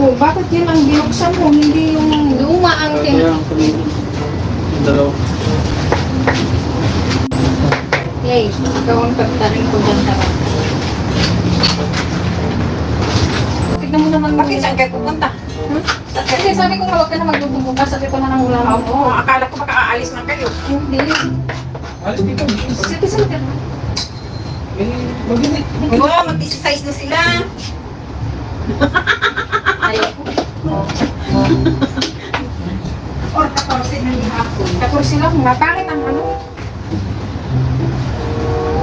Oh, bakit yun ang binuksan mo? Hindi yung luma ang Kaya ang tumingin. Yung dalaw. Hey, ikaw ang pagtaring ko dyan tara. Tignan mo naman. Bakit saan kayo pupunta? Kasi sabi ko nga huwag ka na magbubukas. Sabi ko na nang ulam Oo, mo. akala ko baka aalis na kayo. Hindi. Alis dito. Sige, sige. Maginit. Oo, mag-exercise na sila. Ayoko. Or 14 na hapon. Kapag sila, mapangit ang ano.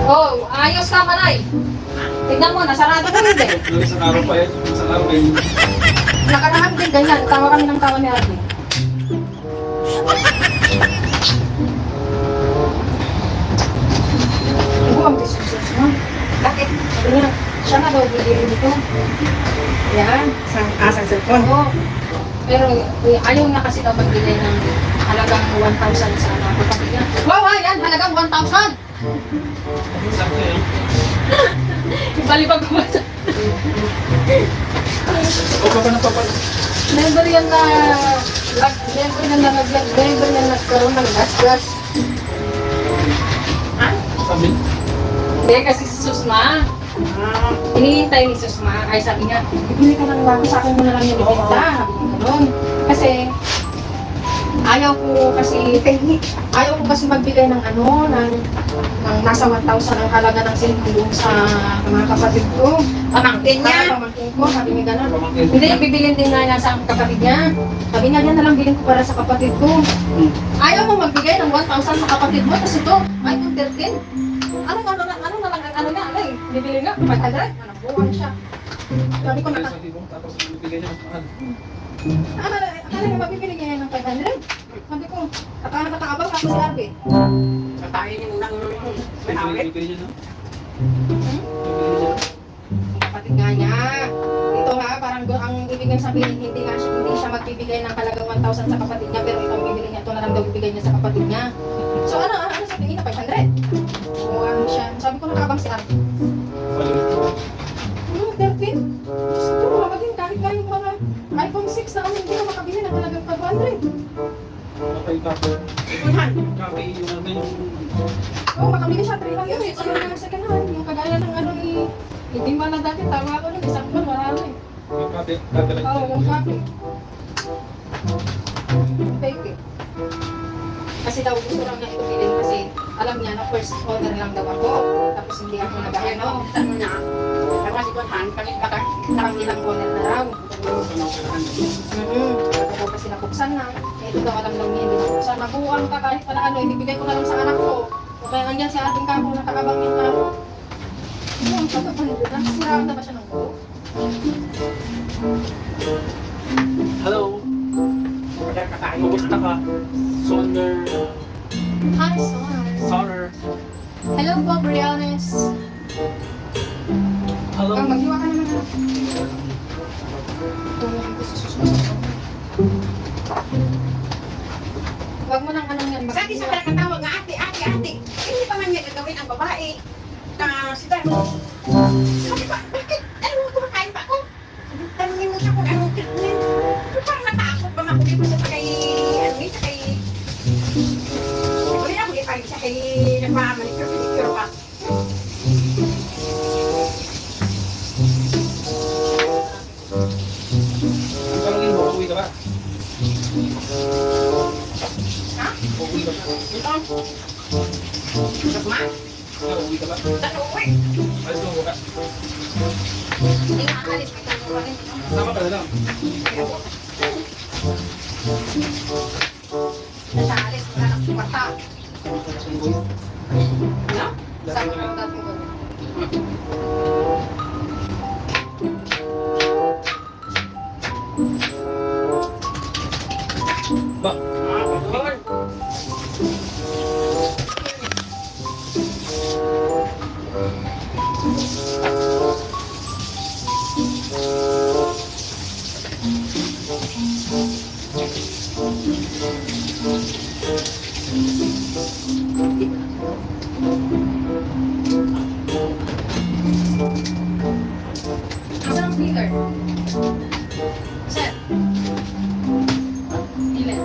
Oh, ayos ka manay. Tignan mo, nasarado ka hindi. Yung isang araw pa yan. Isang araw yan. Nakaraan din ganyan. Tawa kami ng tawa ni Ate. Oo, ang bisusos mo. Bakit? Sabi niya, siya na daw bibili nito. Yan. Asang cellphone? Oo. Pero ayaw na kasi daw magbigay ng halagang 1,000 sa anak ko. Sabi niya, wow, yan, halagang 1,000! Sakto yan. Ibalibag ko ba ito? O pa pa napapal. Never yan na never yan na nag-vlog, never yan nagkaroon ng gas-gas. Ha? Sabi. Hindi kasi si Susma, hinihintay ni Susma, ay sabi niya, bibili ka ng bago sa akin mo na lang yung ibinta. Sabi ko gano'n. Kasi ayaw ko kasi magbigay ng ano, ng nasa 1,000 ang halaga ng cellphone doon sa mga kapatid ko. Pamangkin niya? Pamangkin ko, sabi niya gano'n. Pamangkin. Hindi, bibilin din na sa kapatid niya. Sabi niya, yan na lang bilhin ko para sa kapatid ko. Ayaw mo magbigay ng 1,000 sa kapatid mo, tapos ito, iPhone 13. Ano na lang ano eh, bibili nga, 500. Anong buwan siya. Sabi ko, Sabi ko, tapos bibigyan niya mas mahal. akala niya mabibili niya yan ng 500. Sabi ko, nakaabang ako si Arbe. Patayin yung nang may awit. Bibigyan niya, no? Hmm? Bibigyan niya. Kapatid nga niya. Ito ha, parang ang ibig niyang sabihin, hindi siya magbibigay ng halagang 1,000 sa kapatid niya, pero itong bibili niya, ito na lang daw bibigay niya sa kapatid niya. So ano sabihin niya, 500? O ano siya, sabi ko nakaabang si Arbe. Balik. 13? Diyos ko, maging kahit nga yung mga iPhone 6 na kami hindi na makabili ng halagang 500. Okay, kape. Ipunan. Kape, yung ano yung... Oo, makabili siya 300. Ito yung second hand, yung kagaya ng ano ni... Hindi man na dati, tawa ko nun, isang buwan, wala na eh. Yung kape. Kape lang. Oo, yung copy. Fake eh. Kasi daw gusto lang niya ito bilhin kasi alam niya na first owner lang daw ako. Tapos hindi ako nag-ano. Ano niya? Tapos si Kunhan, palit baka Parang ilang owner na raw. Ako kasi nabuksan na. Eh, ito daw alam lang niya hindi nabuksan. Nabuang ka kahit pala ano, ibibigay ko na lang sa anak ko. O kaya andyan si ating kamo, nakakabang yung kamo. Yung pagkapalit na, siraan na ba siya ng buo? Hello. order ka tayo. Kumusta ka? Soner. Hi, Sonar. Soner. Hello po, Briannes. Hello. Maghiwa ka naman na. Huwag mo nang anong yan. Sa atin sa kanya katawag nga ate. Hindi pa man niya gagawin ang babae. Si Darmo. Sabi ko, bakit? Ano mo kumakain pa ako? Tanungin mo siya kung anong treatment. Parang natakot pa makulit mo sa kay... sa kay... Wala ako ipag sa kay... Nagmamanicure, pedicure pa. Ang ka ba? Ha? Uuwi ka ba? Ito. Sukma? Uuwi ka ba? Saan uwi? Alis mo ka. Hindi nga alis, may tulong pa rin. No? Sama ka na lang. Sa alis, wala nang sumarta. No? Sa mga dating ko. Ba? Doon. Asan ang filler? Sir? Filler?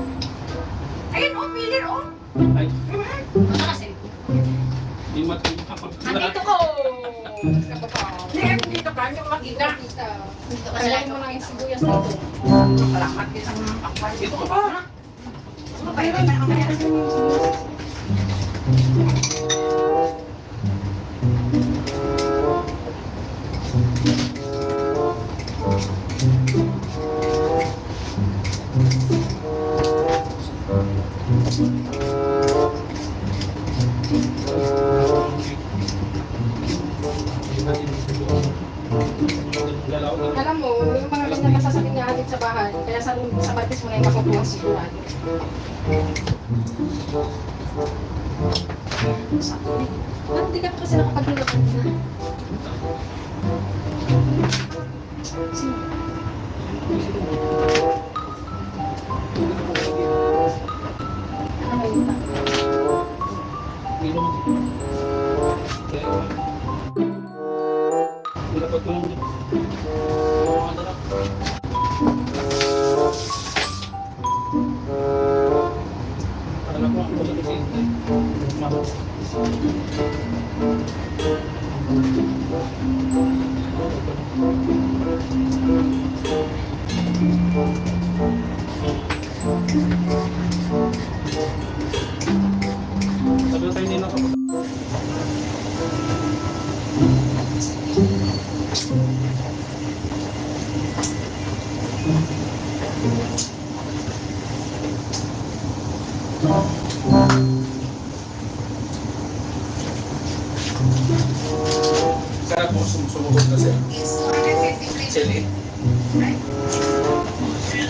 Ayun, oh, filler, oh. Ay, Ano kasi? di matulog. Andito ko! Sa baba. Hindi, kung dito ka, hindi ko makita. Dito kasi lang mo lang yung sibuyas dito. Salamat din sa mga pakwan. Dito ka ba? Ano ba yun? May mga Alam mo, yung mga ganyan nasasakit niya agad sa bahay, kaya sa batis mo na yung makukuha sigurado. Sakit. Ba't di ka pa kasi nakapag-hilapin na? Sino? Ano ba yun? Dapat ko lang dito. Alam ko ako sa pasyente. Sabi tayo nila kapag sarap mo sumugod na siya. Chili.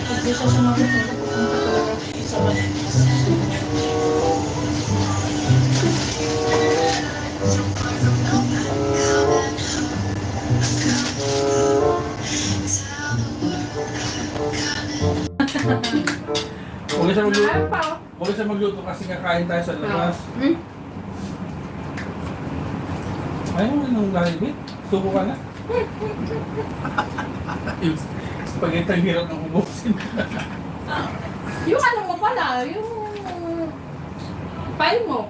Hindi siya sumagot. Pupunta talaga sa batis. Huwag siya magluto. Ano pa? Huwag siya magluto kasi kakain tayo sa labas. Hmm? Ayaw mo nung lalibit? Suko ka na? Yung spaghetti ang hirap ng ubusin. Yung ano mo pala, yung file mo.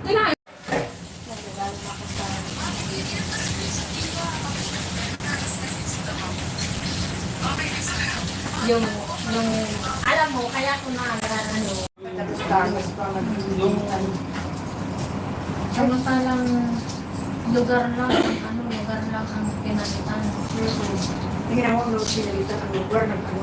Kinain. Yung, alam mo, kaya ko na ano, Yung samantalang lugar lang, lugar lang ang pinalitan. Tingnan mo, pinalitan ang lugar ng ano.